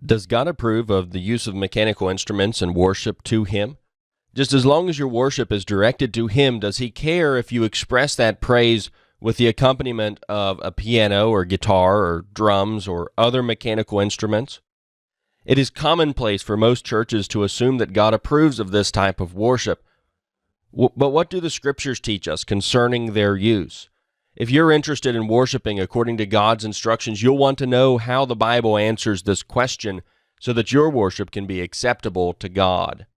Does God approve of the use of mechanical instruments and worship to Him? Just as long as your worship is directed to Him, does He care if you express that praise with the accompaniment of a piano or guitar or drums or other mechanical instruments? It is commonplace for most churches to assume that God approves of this type of worship. But what do the Scriptures teach us concerning their use? If you're interested in worshiping according to God's instructions, you'll want to know how the Bible answers this question so that your worship can be acceptable to God.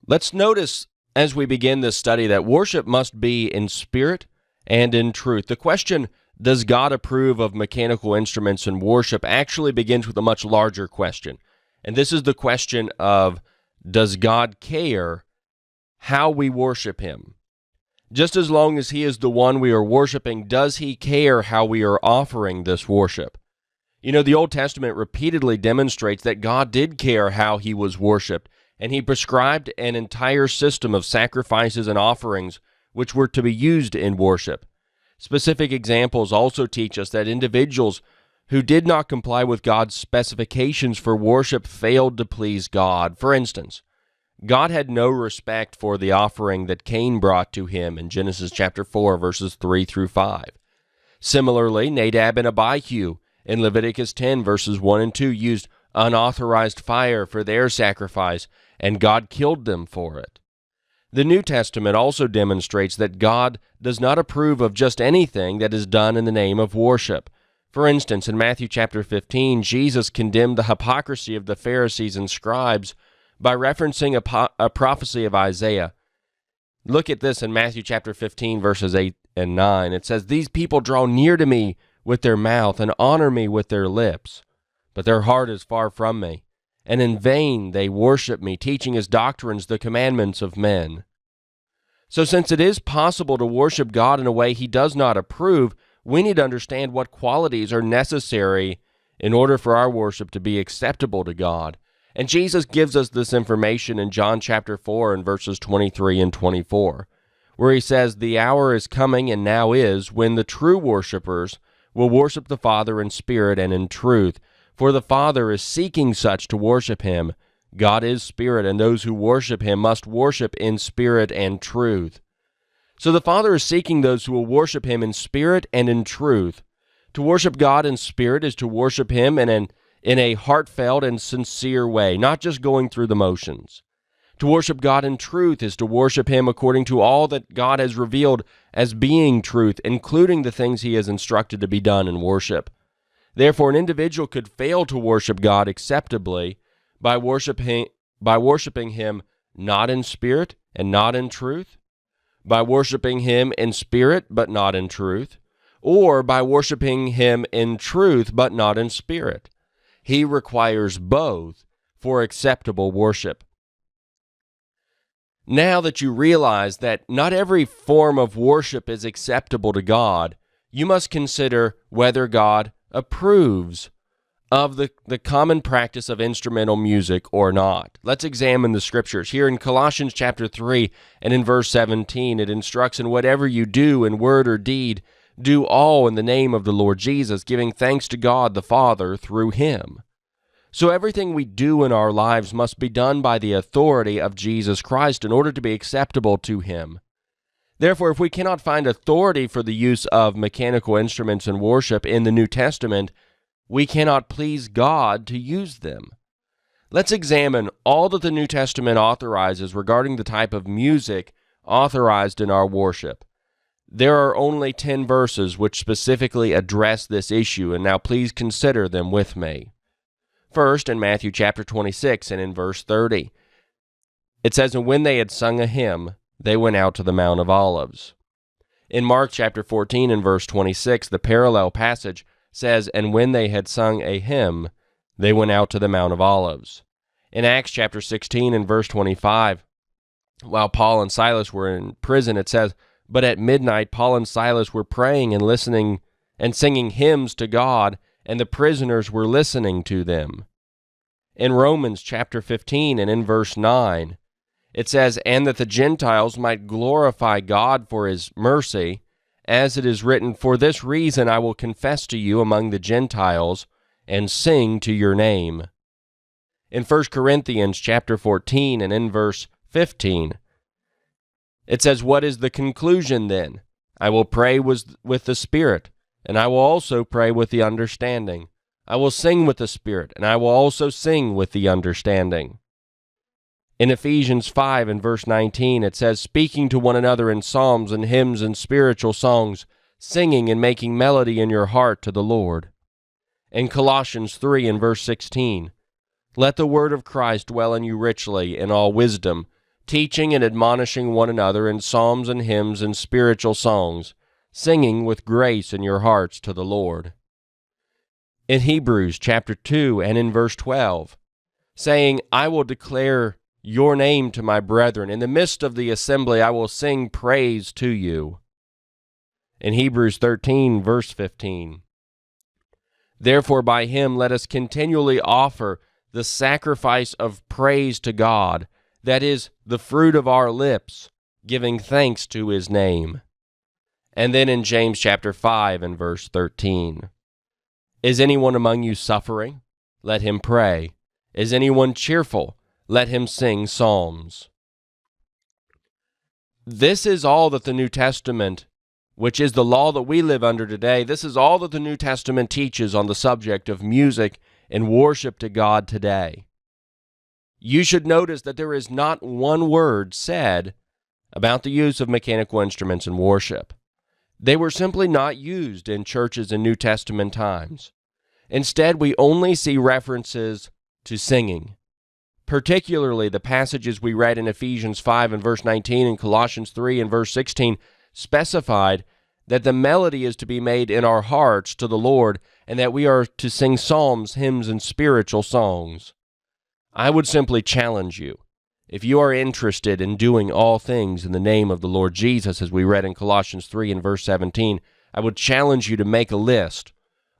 Let's notice as we begin this study that worship must be in spirit and in truth. The question, does God approve of mechanical instruments and worship, actually begins with a much larger question. And this is the question of, does God care how we worship Him? Just as long as He is the one we are worshiping, does He care how we are offering this worship? You know, the Old Testament repeatedly demonstrates that God did care how He was worshiped, and He prescribed an entire system of sacrifices and offerings which were to be used in worship. Specific examples also teach us that individuals who did not comply with God's specifications for worship failed to please God. For instance, God had no respect for the offering that Cain brought to Him in Genesis chapter 4, verses 3 through 5. Similarly, Nadab and Abihu in Leviticus 10, verses 1 and 2 used unauthorized fire for their sacrifice, and God killed them for it. The New Testament also demonstrates that God does not approve of just anything that is done in the name of worship. For instance, in Matthew chapter 15, Jesus condemned the hypocrisy of the Pharisees and scribes by referencing a prophecy of Isaiah. Look at this in Matthew chapter 15, verses 8 and 9. It says, "These people draw near to me with their mouth and honor me with their lips, but their heart is far from me, and in vain they worship me, teaching as doctrines the commandments of men." So since it is possible to worship God in a way He does not approve, we need to understand what qualities are necessary in order for our worship to be acceptable to God. And Jesus gives us this information in John chapter 4 and verses 23 and 24, where He says, "The hour is coming and now is when the true worshipers will worship the Father in spirit and in truth, for the Father is seeking such to worship Him. God is spirit, and those who worship Him must worship in spirit and truth." So the Father is seeking those who will worship Him in spirit and in truth. To worship God in spirit is to worship Him in a heartfelt and sincere way, not just going through the motions. To worship God in truth is to worship Him according to all that God has revealed as being truth, including the things He has instructed to be done in worship. Therefore, an individual could fail to worship God acceptably by worshiping Him not in spirit and not in truth, by worshiping Him in spirit but not in truth, or by worshiping Him in truth but not in spirit. He requires both for acceptable worship. Now that you realize that not every form of worship is acceptable to God, you must consider whether God approves of the common practice of instrumental music or not. Let's examine the Scriptures. Here in Colossians chapter 3 and in verse 17, it instructs, "In whatever you do in word or deed, do all in the name of the Lord Jesus, giving thanks to God the Father through Him." So everything we do in our lives must be done by the authority of Jesus Christ in order to be acceptable to Him. Therefore, if we cannot find authority for the use of mechanical instruments in worship in the New Testament, we cannot please God to use them. Let's examine all that the New Testament authorizes regarding the type of music authorized in our worship. There are only 10 verses which specifically address this issue, and now please consider them with me. First, in Matthew chapter 26 and in verse 30, it says, "And when they had sung a hymn, they went out to the Mount of Olives." In Mark chapter 14 and verse 26, the parallel passage says, "And when they had sung a hymn, they went out to the Mount of Olives." In Acts chapter 16 and verse 25, while Paul and Silas were in prison, it says, "But at midnight Paul and Silas were praying and listening and singing hymns to God, and the prisoners were listening to them." In Romans chapter 15 and in verse 9, it says, "And that the Gentiles might glorify God for His mercy, as it is written, For this reason I will confess to you among the Gentiles, and sing to your name. In 1 Corinthians chapter 14 and in verse 15, it says, "What is the conclusion then? I will pray with the Spirit, and I will also pray with the understanding. I will sing with the Spirit, and I will also sing with the understanding." In Ephesians 5 and verse 19, it says, "Speaking to one another in psalms and hymns and spiritual songs, singing and making melody in your heart to the Lord." In Colossians 3 and verse 16, "Let the word of Christ dwell in you richly in all wisdom, teaching and admonishing one another in psalms and hymns and spiritual songs, singing with grace in your hearts to the Lord." In Hebrews chapter 2 and in verse 12, saying, "I will declare your name to my brethren. In the midst of the assembly I will sing praise to you." In Hebrews 13 verse 15, "Therefore by him let us continually offer the sacrifice of praise to God, that is, the fruit of our lips, giving thanks to his name." And then in James chapter 5 and verse 13, "Is anyone among you suffering? Let him pray. Is anyone cheerful? Let him sing psalms." This is all that the New Testament, which is the law that we live under today, this is all that the New Testament teaches on the subject of music and worship to God today. You should notice that there is not one word said about the use of mechanical instruments in worship. They were simply not used in churches in New Testament times. Instead, we only see references to singing. Particularly the passages we read in Ephesians 5 and verse 19 and Colossians 3 and verse 16 specified that the melody is to be made in our hearts to the Lord and that we are to sing psalms, hymns, and spiritual songs. I would simply challenge you, if you are interested in doing all things in the name of the Lord Jesus, as we read in Colossians 3 and verse 17, I would challenge you to make a list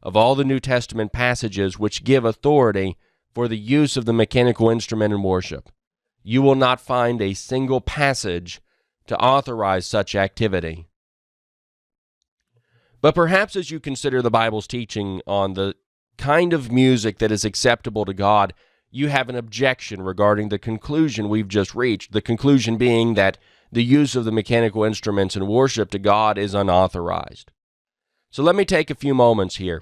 of all the New Testament passages which give authority for the use of the mechanical instrument in worship. You will not find a single passage to authorize such activity. But perhaps as you consider the Bible's teaching on the kind of music that is acceptable to God, you have an objection regarding the conclusion we've just reached, the conclusion being that the use of the mechanical instruments in worship to God is unauthorized. So let me take a few moments here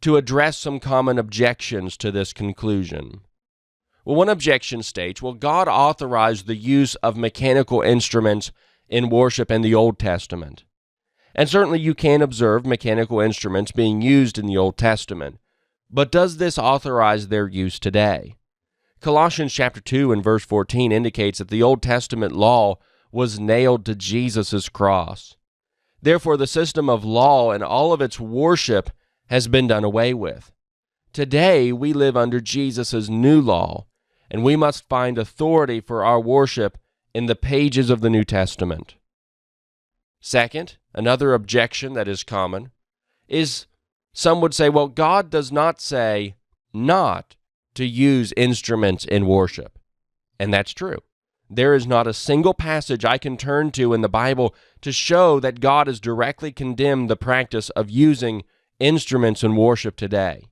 to address some common objections to this conclusion. Well, one objection states, well, God authorized the use of mechanical instruments in worship in the Old Testament. And certainly you can observe mechanical instruments being used in the Old Testament. But does this authorize their use today? Colossians chapter 2 and verse 14 indicates that the Old Testament law was nailed to Jesus' cross. Therefore, the system of law and all of its worship has been done away with. Today, we live under Jesus' new law, and we must find authority for our worship in the pages of the New Testament. Second, another objection that is common is some would say, well, God does not say not to use instruments in worship. And that's true. There is not a single passage I can turn to in the Bible to show that God has directly condemned the practice of using instruments in worship today.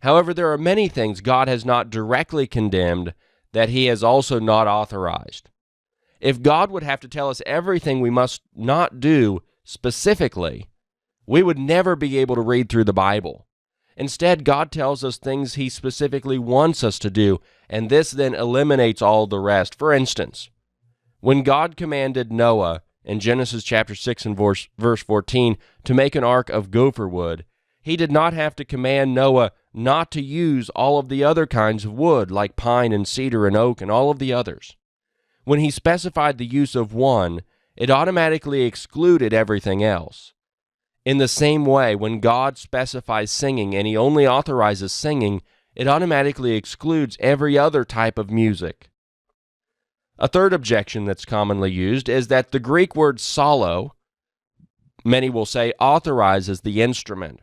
However, there are many things God has not directly condemned that he has also not authorized. If God would have to tell us everything we must not do specifically, we would never be able to read through the Bible. Instead, God tells us things he specifically wants us to do, and this then eliminates all the rest. For instance, when God commanded Noah in Genesis chapter 6 and verse 14 to make an ark of gopher wood, he did not have to command Noah not to use all of the other kinds of wood, like pine and cedar and oak and all of the others. When he specified the use of one, it automatically excluded everything else. In the same way, when God specifies singing and he only authorizes singing, it automatically excludes every other type of music. A third objection that's commonly used is that the Greek word solo, many will say, authorizes the instrument.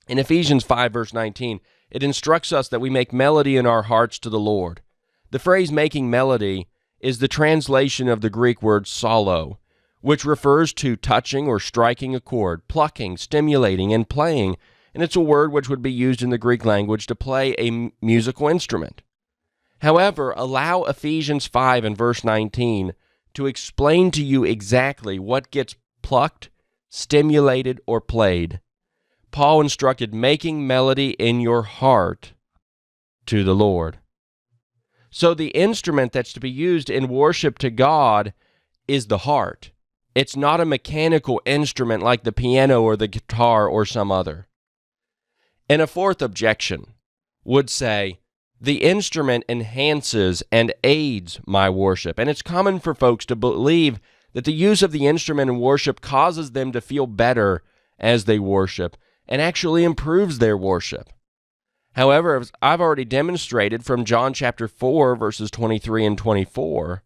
In Ephesians 5 verse 19, it instructs us that we make melody in our hearts to the Lord. The phrase making melody is the translation of the Greek word solo, which refers to touching or striking a chord, plucking, stimulating, and playing, and it's a word which would be used in the Greek language to play a musical instrument. However, allow Ephesians 5 and verse 19 to explain to you exactly what gets plucked, stimulated, or played. Paul instructed making melody in your heart to the Lord. So the instrument that's to be used in worship to God is the heart. It's not a mechanical instrument like the piano or the guitar or some other. And a fourth objection would say, the instrument enhances and aids my worship. And it's common for folks to believe that the use of the instrument in worship causes them to feel better as they worship and actually improves their worship. However, as I've already demonstrated from John chapter 4, verses 23 and 24,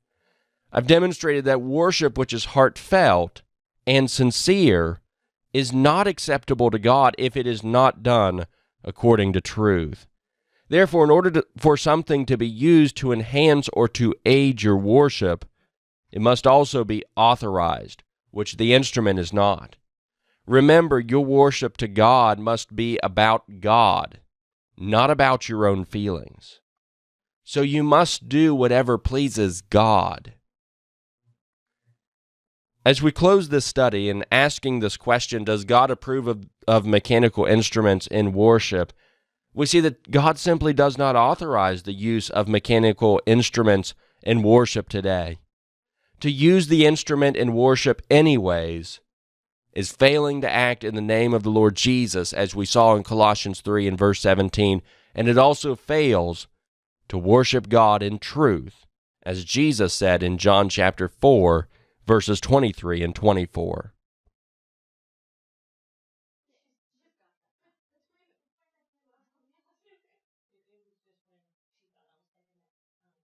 I've demonstrated that worship which is heartfelt and sincere is not acceptable to God if it is not done according to truth. Therefore, in order for something to be used to enhance or to aid your worship, it must also be authorized, which the instrument is not. Remember, your worship to God must be about God, not about your own feelings. So you must do whatever pleases God. As we close this study and asking this question, does God approve of mechanical instruments in worship? We see that God simply does not authorize the use of mechanical instruments in worship today. To use the instrument in worship anyways is failing to act in the name of the Lord Jesus, as we saw in Colossians 3 and verse 17, and it also fails to worship God in truth, as Jesus said in John chapter 4, verses 23 and 24.